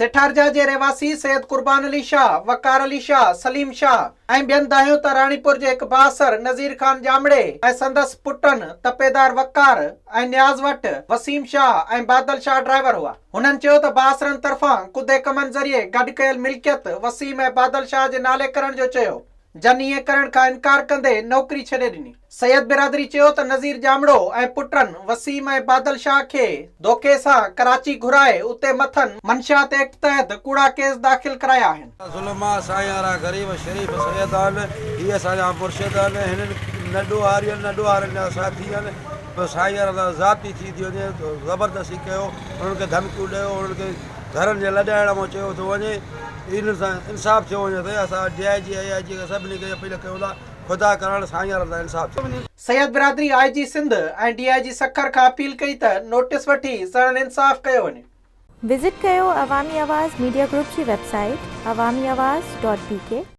सेठारजा जे रहवासी सैयद कुर्बान अली शाह, वकार अली शाह, सलीम शाह ऐं ॿियनि दाहियों त राणीपुर जे हिकु बासर नज़ीर खान जामड़े ऐं संदसि पुटनि तपेदार वकार ऐं न्याज़ वट वसीम शाह ऐं बादल शाह ड्राइवर हुआ। हुननि चयो त बासरनि तरफ़ां कुदे कमनि ज़रिए गॾु कयल मिल्कियत वसीम ऐं बादल शाह जे नाले करण जो चयो। जन ईअं करण खां इनकार कंदे नौकरी छॾे ॾिनी। सैयद बिरादरी चयो त नज़ीर जामड़ो ऐं पुटनि वसीम ऐं बादल शाह खे धोखे सां कराची घुराए उते मथनि मंशात एक्ट तहत कूड़ा केस दाख़िल कराया आहिनि। ज़ुल्मा साईं गरीब शरीफ़ सैयद आहिनि, इहे असांजा मुर्शिद आहिनि, हिननि नंढो हारनि जा साथी आहिनि। साईं ज़ाती थी थी वञे ज़बरदस्ती कयो, उन्हनि खे धमकियूं ॾियो, उन्हनि खे घरनि जे लॾाइण में चयो थो वञे। इन सां इंसाफ़ थियो वञे त असां DIG AIG सभिनी खे अपील कयूं था, खुदा करण साईं लाइ इंसाफ़ थियो। सैयद बिरादरी IG सिंध ऐं DIG सखर खां अपील कई त नोटिस वठी सड़न इंसाफ़ कयो वञे। विज़िट कयो अवामी आवाज़ मीडिया ग्रुप जी वेबसाइट awamiawaz.pk।